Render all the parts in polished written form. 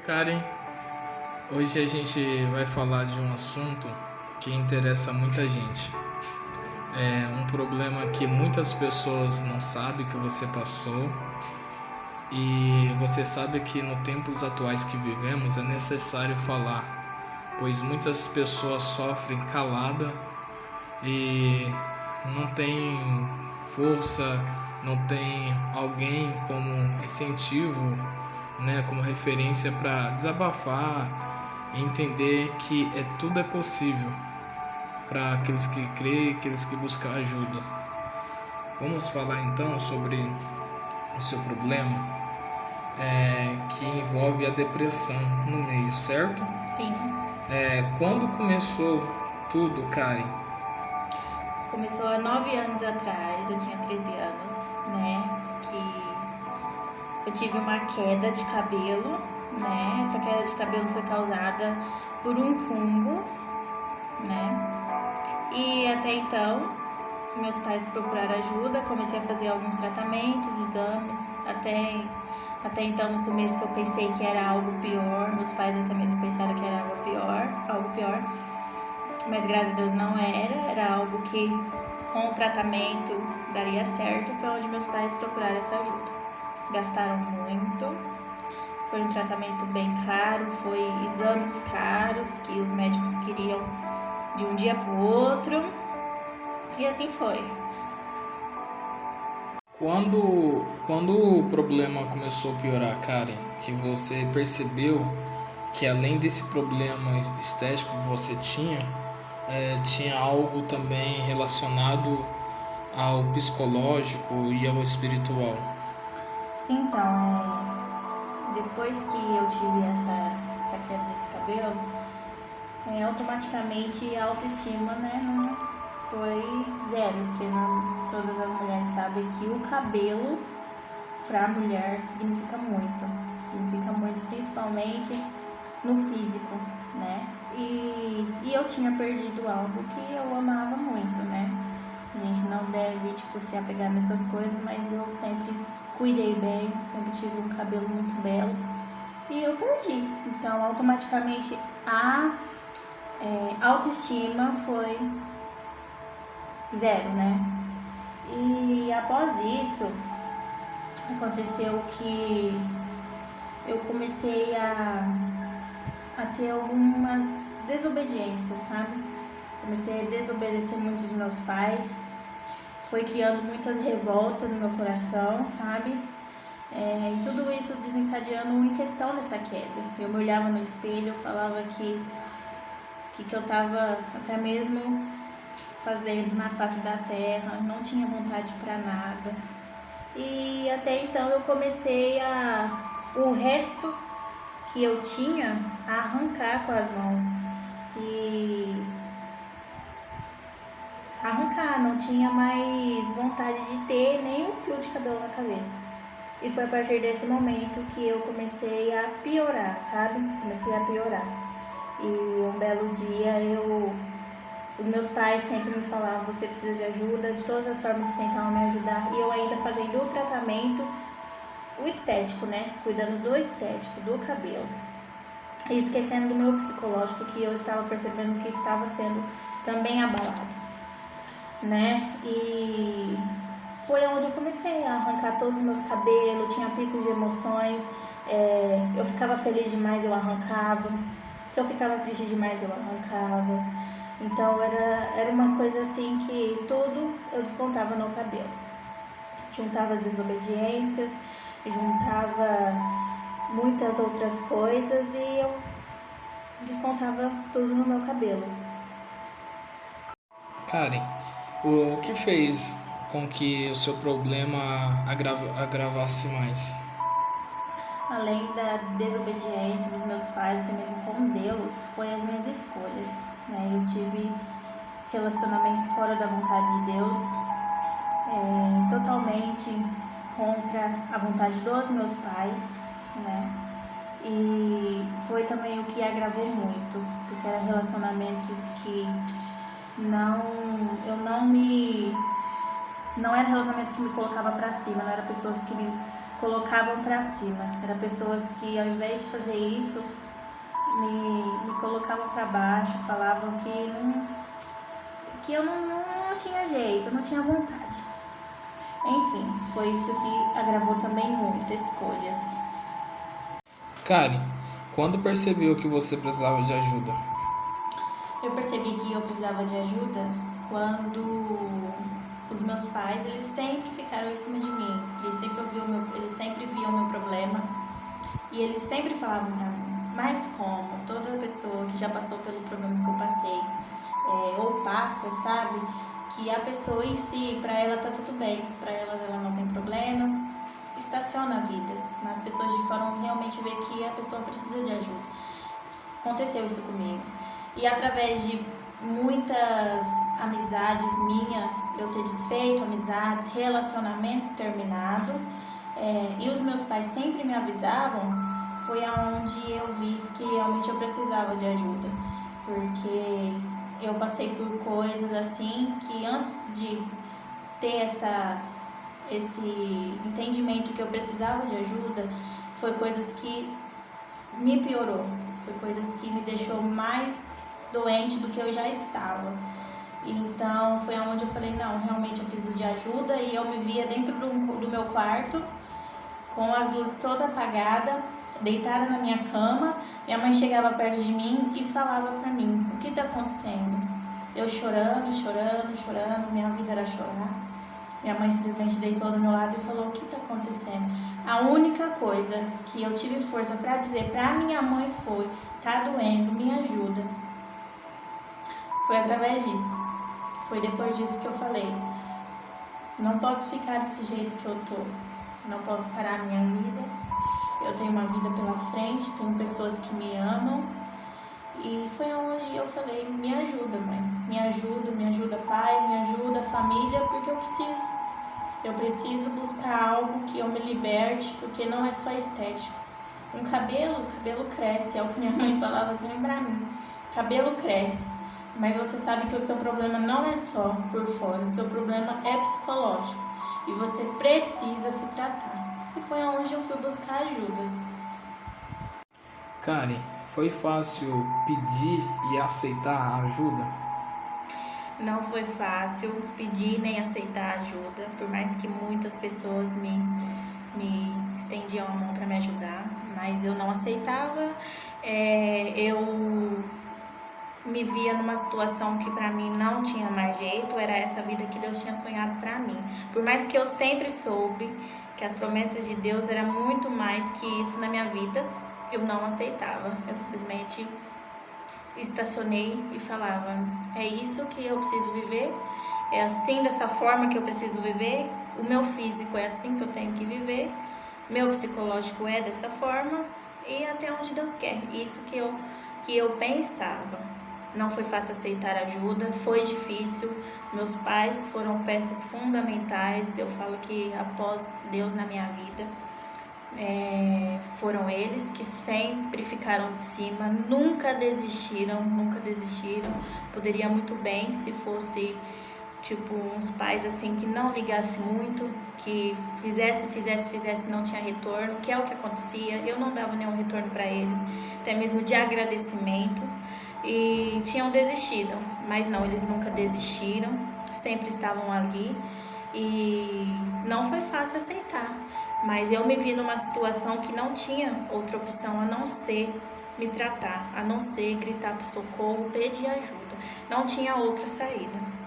Karen, hoje a gente vai falar de um assunto que interessa muita gente. É um problema que muitas pessoas não sabem que você passou, e você sabe que nos tempos atuais que vivemos é necessário falar, pois muitas pessoas sofrem calada e não tem força, não tem alguém como incentivo, né, como referência para desabafar e entender que tudo é possível para aqueles que creem, aqueles que buscam ajuda. Vamos falar então sobre o seu problema, que envolve a depressão no meio, certo? Sim, Quando começou tudo, Karen? começou há 9 anos atrás, eu tinha 13 anos, né? Que eu tive uma queda de cabelo, né? Essa queda de cabelo foi causada por um fungus, né? E até então, meus pais procuraram ajuda, comecei a fazer alguns tratamentos, exames, até então no começo eu pensei que era algo pior, meus pais até mesmo pensaram que era algo pior. Mas graças a Deus não era algo que com o tratamento daria certo. Foi onde meus pais procuraram essa ajuda. Gastaram muito, foi um tratamento bem caro, foi exames caros que os médicos queriam de um dia para o outro, e assim foi. Quando o problema começou a piorar, Karen, que você percebeu que além desse problema estético que você tinha algo também relacionado ao psicológico e ao espiritual. Então, depois que eu tive essa queda desse cabelo, automaticamente a autoestima, né, não foi zero, porque todas as mulheres sabem que o cabelo para a mulher significa muito, principalmente no físico, né? E eu tinha perdido algo que eu amava muito, né? A gente não deve, se apegar nessas coisas, mas eu sempre cuidei bem, sempre tive um cabelo muito belo e eu perdi. Então, automaticamente a autoestima foi zero, né? E após isso, aconteceu que eu comecei a ter algumas desobediências, sabe? Comecei a desobedecer muito os meus pais, foi criando muitas revoltas no meu coração, sabe? E tudo isso desencadeando em questão dessa queda. Eu me olhava no espelho, falava que eu estava até mesmo fazendo na face da terra, não tinha vontade para nada. E até então eu comecei o resto que eu tinha a arrancar com as mãos, não tinha mais vontade de ter nem um fio de cabelo na cabeça. E foi a partir desse momento que eu comecei a piorar, sabe? Comecei a piorar. E um belo dia os meus pais sempre me falavam: você precisa de ajuda, de todas as formas eles tentavam me ajudar. E eu ainda fazendo o tratamento, o estético, né? Cuidando do estético, do cabelo. E esquecendo do meu psicológico, que eu estava percebendo que estava sendo também abalado, né? E foi onde eu comecei a arrancar todos os meus cabelos, tinha picos de emoções, eu ficava feliz demais, eu arrancava, se eu ficava triste demais, eu arrancava. Então era umas coisas assim que tudo eu descontava no cabelo. Juntava as desobediências, juntava muitas outras coisas e eu descontava tudo no meu cabelo. Karen, o que fez com que o seu problema agravasse mais? Além da desobediência dos meus pais, até mesmo com Deus, foi as minhas escolhas, né? Eu tive relacionamentos fora da vontade de Deus, totalmente contra a vontade dos meus pais, né? E foi também o que agravou muito, porque eram relacionamentos que não eram relacionamentos que me colocavam pra cima, não eram pessoas que me colocavam pra cima. Eram pessoas que, ao invés de fazer isso, me colocavam pra baixo, falavam que eu não tinha jeito, eu não tinha vontade. Enfim, foi isso que agravou também muito escolhas. Karen, quando percebeu que você precisava de ajuda? Eu percebi que eu precisava de ajuda quando os meus pais, eles sempre ficaram em cima de mim. Eles sempre viam o meu problema e eles sempre falavam pra mim, mas como toda pessoa que já passou pelo problema que eu passei, ou passa, sabe, que a pessoa em si, pra ela tá tudo bem, pra elas ela não tem problema, estaciona a vida, mas as pessoas de fora realmente vê que a pessoa precisa de ajuda. Aconteceu isso comigo. E através de muitas amizades minhas, eu ter desfeito amizades, relacionamentos terminados, e os meus pais sempre me avisavam, foi aonde eu vi que realmente eu precisava de ajuda. Porque eu passei por coisas assim que antes de ter esse entendimento que eu precisava de ajuda, foi coisas que me piorou, foi coisas que me deixou mais doente do que eu já estava. Então foi onde eu falei, não, realmente eu preciso de ajuda. E eu me via dentro do meu quarto, com as luzes todas apagadas, deitada na minha cama. Minha mãe chegava perto de mim e falava pra mim, o que tá acontecendo? Eu chorando, minha vida era chorar. Minha mãe simplesmente deitou do meu lado e falou, o que tá acontecendo? A única coisa que eu tive força pra dizer pra minha mãe foi, tá doendo, me ajuda. Foi através disso. Foi depois disso que eu falei, não posso ficar desse jeito que eu tô. Não posso parar a minha vida. Eu tenho uma vida pela frente, tenho pessoas que me amam. E foi onde eu falei, me ajuda, mãe. Me ajuda, pai, me ajuda, família, porque eu preciso buscar algo que eu me liberte, porque não é só estético. O cabelo cresce, é o que minha mãe falava sempre pra mim. Cabelo cresce, mas você sabe que o seu problema não é só por fora, o seu problema é psicológico e você precisa se tratar. E foi onde eu fui buscar ajudas. Karen, foi fácil pedir e aceitar a ajuda? Não foi fácil pedir nem aceitar ajuda, por mais que muitas pessoas me estendiam a mão para me ajudar, mas eu não aceitava. Eu me via numa situação que para mim não tinha mais jeito, era essa vida que Deus tinha sonhado para mim. Por mais que eu sempre soube que as promessas de Deus eram muito mais que isso na minha vida, eu não aceitava. Eu simplesmente estacionei e falava, é isso que eu preciso viver, é assim, dessa forma que eu preciso viver, o meu físico é assim que eu tenho que viver, meu psicológico é dessa forma e até onde Deus quer. Isso que eu pensava. Não foi fácil aceitar ajuda, foi difícil. Meus pais foram peças fundamentais. Eu falo que após Deus na minha vida, foram eles que sempre ficaram de cima, nunca desistiram. Poderia muito bem se fosse tipo uns pais assim que não ligasse muito, que fizesse, não tinha retorno, que é o que acontecia. Eu não dava nenhum retorno para eles, até mesmo de agradecimento, e tinham desistido, mas não, eles nunca desistiram, sempre estavam ali. E não foi fácil aceitar, mas eu me vi numa situação que não tinha outra opção a não ser me tratar, a não ser gritar por socorro, pedir ajuda. Não tinha outra saída.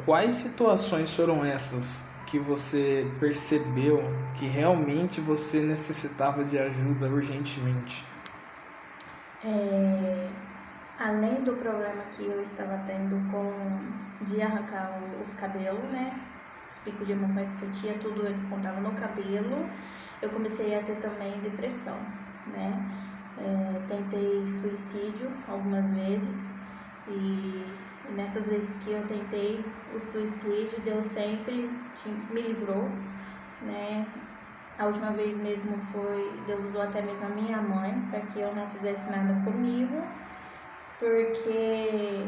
Quais situações foram essas que você percebeu que realmente você necessitava de ajuda urgentemente? Além do problema que eu estava tendo de arrancar os cabelos, né? Os picos de emoções que eu tinha, tudo eu descontava no cabelo. Eu comecei a ter também depressão, né? Tentei suicídio algumas vezes e nessas vezes que eu tentei o suicídio, Deus sempre me livrou, né? A última vez mesmo Deus usou até mesmo a minha mãe para que eu não fizesse nada comigo, porque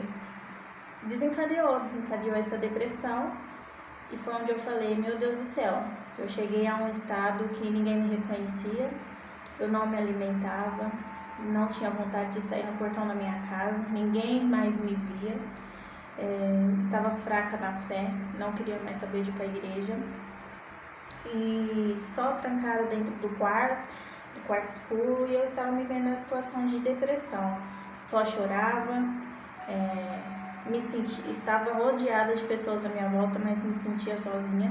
desencadeou essa depressão. E foi onde eu falei, meu Deus do céu, Eu cheguei a um estado que ninguém me reconhecia, eu não me alimentava, não tinha vontade de sair no portão da minha casa, ninguém mais me via, estava fraca na fé, não queria mais saber de ir para a igreja e só trancada dentro do quarto escuro, e eu estava me vendo na situação de depressão, só chorava, estava rodeada de pessoas à minha volta, mas me sentia sozinha,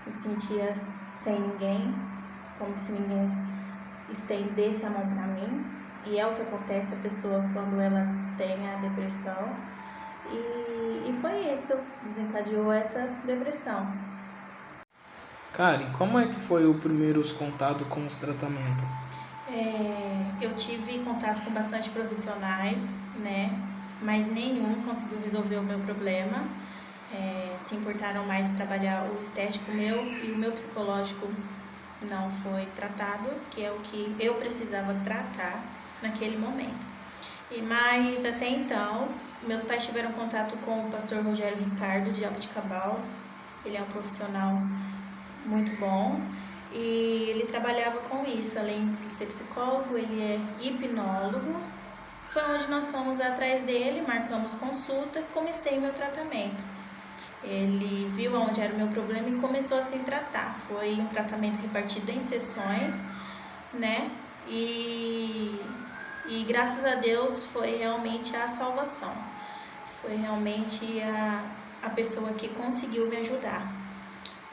me sentia sem ninguém, como se ninguém estendesse a mão para mim, e é o que acontece a pessoa quando ela tem a depressão, e foi isso, desencadeou essa depressão. Karen, como é que foi o primeiro contato com os tratamentos? Eu tive contato com bastante profissionais, né? Mas nenhum conseguiu resolver o meu problema. Se importaram mais trabalhar o estético meu, e o meu psicológico não foi tratado, que é o que eu precisava tratar naquele momento. Mas até então, meus pais tiveram contato com o pastor Rogério Ricardo de Jaboticabal. Ele é um profissional muito bom e ele trabalhava com isso, além de ser psicólogo, ele é hipnólogo. Foi onde nós fomos atrás dele, marcamos consulta e comecei meu tratamento. Ele viu onde era o meu problema e começou a se tratar. Foi um tratamento repartido em sessões, né? E graças a Deus foi realmente a salvação. Foi realmente a pessoa que conseguiu me ajudar.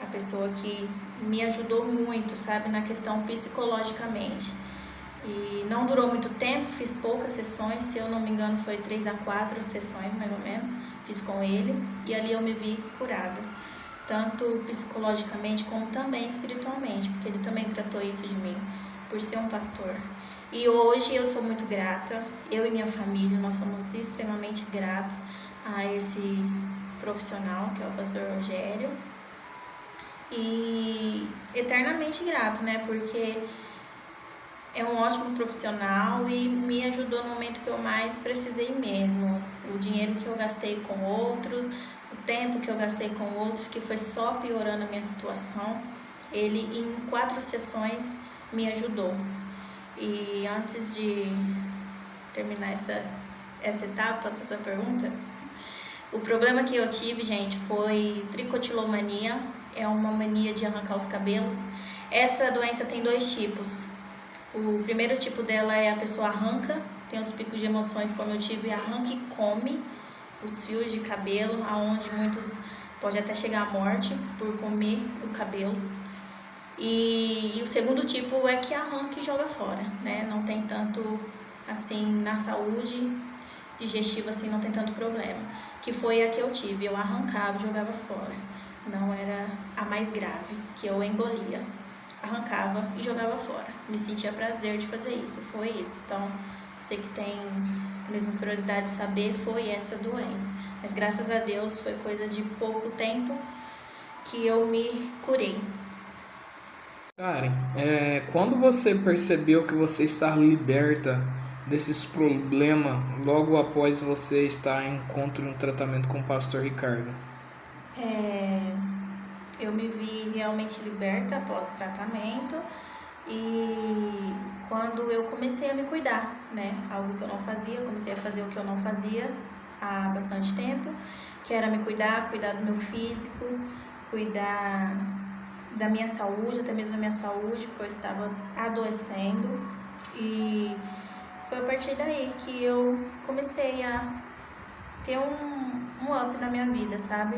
A pessoa que me ajudou muito, sabe, na questão psicologicamente. E não durou muito tempo, fiz poucas sessões, se eu não me engano foi 3 a 4 sessões mais ou menos, fiz com ele, e ali eu me vi curada, tanto psicologicamente como também espiritualmente, porque ele também tratou isso de mim, por ser um pastor. E hoje eu sou muito grata, eu e minha família, nós somos extremamente gratos a esse profissional, que é o pastor Rogério, e eternamente grato, né, porque é um ótimo profissional e me ajudou no momento que eu mais precisei mesmo. O dinheiro que eu gastei com outros, o tempo que eu gastei com outros, que foi só piorando a minha situação, ele em 4 sessões me ajudou. E antes de terminar essa etapa dessa pergunta, o problema que eu tive, gente, foi tricotilomania, é uma mania de arrancar os cabelos. Essa doença tem 2 tipos. O primeiro tipo dela é a pessoa arranca, tem os picos de emoções como eu tive, arranca e come os fios de cabelo, aonde muitos pode até chegar à morte por comer o cabelo. E o segundo tipo é que arranca e joga fora, né? Não tem tanto, assim, na saúde digestiva, assim, não tem tanto problema. Que foi a que eu tive, eu arrancava e jogava fora. Não era a mais grave, que eu engolia. Arrancava e jogava fora. Me sentia prazer de fazer isso, foi isso. Então, você que tem a mesma curiosidade de saber, foi essa doença. Mas graças a Deus foi coisa de pouco tempo que eu me curei. Karen, quando você percebeu que você está liberta desses problemas logo após você estar em encontro e um tratamento com o pastor Ricardo? Eu me vi realmente liberta após o tratamento e quando eu comecei a me cuidar, né? Algo que eu não fazia, eu comecei a fazer o que eu não fazia há bastante tempo, que era me cuidar do meu físico, cuidar da minha saúde, até mesmo da minha saúde, porque eu estava adoecendo, e foi a partir daí que eu comecei a ter um up na minha vida, sabe?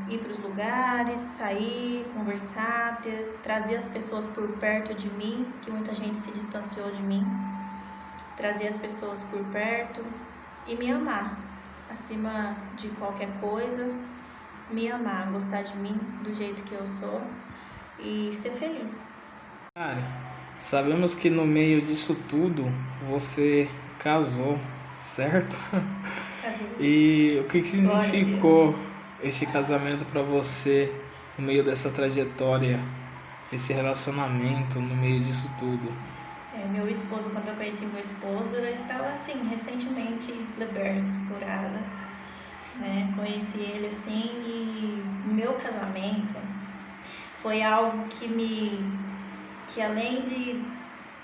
Ir para os lugares, sair, conversar, trazer as pessoas por perto de mim, que muita gente se distanciou de mim, trazer as pessoas por perto e me amar, acima de qualquer coisa, me amar, gostar de mim do jeito que eu sou e ser feliz. Cara, sabemos que no meio disso tudo você casou, certo? Casei. E o que significou este casamento para você no meio dessa trajetória, esse relacionamento no meio disso tudo? Meu esposo, quando eu conheci meu esposo, eu estava assim, recentemente liberta, curada, né? Conheci ele assim, e meu casamento foi algo que além de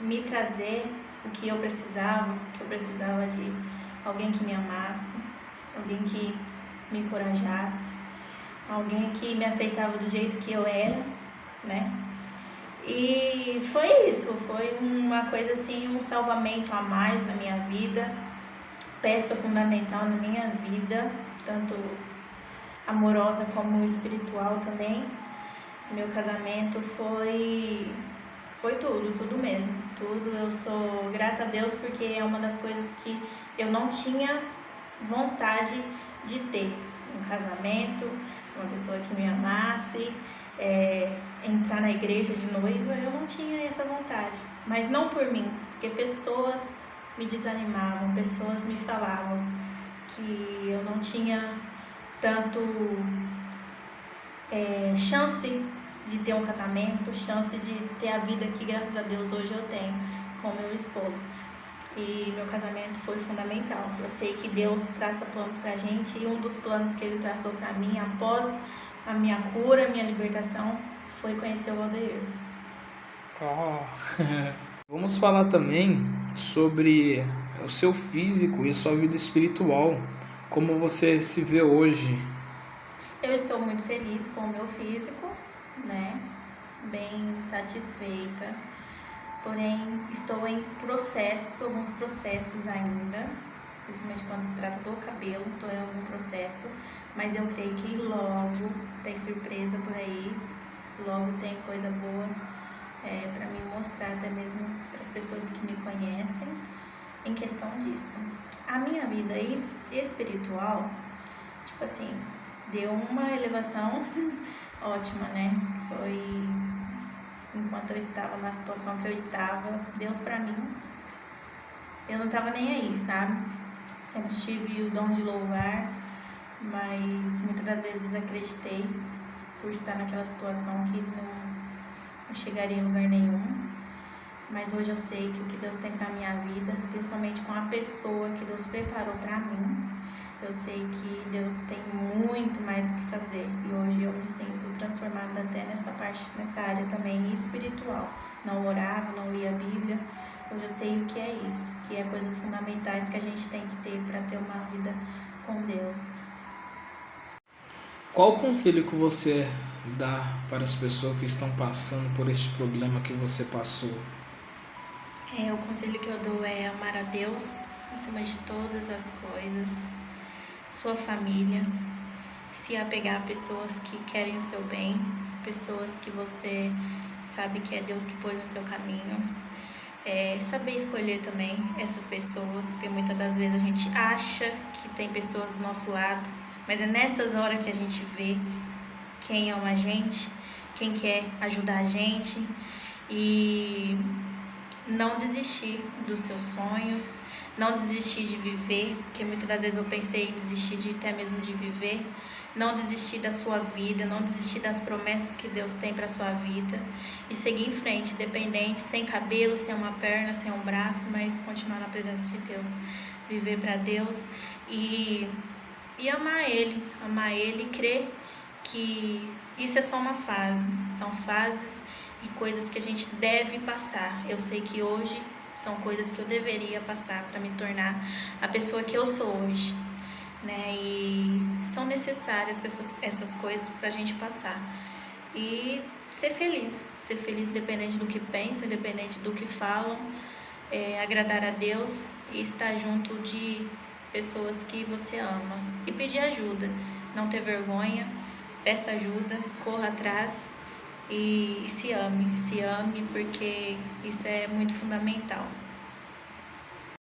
me trazer o que eu precisava de alguém que me amasse, alguém que me encorajasse, alguém que me aceitava do jeito que eu era, né? E foi isso, foi uma coisa assim, um salvamento a mais na minha vida, peça fundamental na minha vida, tanto amorosa como espiritual também. Meu casamento foi tudo mesmo, tudo. Eu sou grata a Deus porque é uma das coisas que eu não tinha vontade de ter, um casamento, uma pessoa que me amasse, entrar na igreja de noiva. Eu não tinha essa vontade, mas não por mim, porque pessoas me desanimavam, pessoas me falavam que eu não tinha tanto chance de ter um casamento, chance de ter a vida que, graças a Deus, hoje eu tenho com meu esposo. E meu casamento foi fundamental. Eu sei que Deus traça planos pra gente, e um dos planos que Ele traçou pra mim após a minha cura, a minha libertação, foi conhecer o Valdeir. Vamos falar também sobre o seu físico e a sua vida espiritual. Como você se vê hoje? Eu estou muito feliz com o meu físico, né? Bem satisfeita. Porém, estou em alguns processos ainda, principalmente quando se trata do cabelo, estou em algum processo, mas eu creio que logo tem surpresa por aí, logo tem coisa boa para me mostrar, até mesmo para as pessoas que me conhecem, em questão disso. A minha vida espiritual, tipo assim, deu uma elevação ótima, né? Foi enquanto eu estava na situação que eu estava, Deus pra mim, eu não tava nem aí, sabe? Sempre tive o dom de louvar, mas muitas das vezes acreditei por estar naquela situação que não chegaria em lugar nenhum. Mas hoje eu sei que o que Deus tem pra minha vida, principalmente com a pessoa que Deus preparou pra mim, eu sei que Deus tem muito mais o que fazer. E hoje eu me sinto transformada até nessa área também espiritual. Não orava, não lia a Bíblia. Hoje eu sei o que é isso, que é coisas fundamentais que a gente tem que ter para ter uma vida com Deus. Qual o conselho que você dá para as pessoas que estão passando por esse problema que você passou? O conselho que eu dou é amar a Deus acima de todas as coisas, sua família, se apegar a pessoas que querem o seu bem, pessoas que você sabe que é Deus que pôs no seu caminho. Saber escolher também essas pessoas, porque muitas das vezes a gente acha que tem pessoas do nosso lado, mas é nessas horas que a gente vê quem ama a gente, quem quer ajudar a gente. E não desistir dos seus sonhos, não desistir de viver, porque muitas das vezes eu pensei em desistir até mesmo de viver. Não desistir da sua vida, não desistir das promessas que Deus tem para sua vida e seguir em frente, independente, sem cabelo, sem uma perna, sem um braço, mas continuar na presença de Deus, viver para Deus e amar Ele, crer que isso é só uma fase, são fases e coisas que a gente deve passar. Eu sei que hoje são coisas que eu deveria passar para me tornar a pessoa que eu sou hoje, né? E são necessárias essas coisas para a gente passar e ser feliz independente do que pensam, independente do que falam, agradar a Deus e estar junto de pessoas que você ama e pedir ajuda, não ter vergonha, peça ajuda, corra atrás e se ame porque isso é muito fundamental.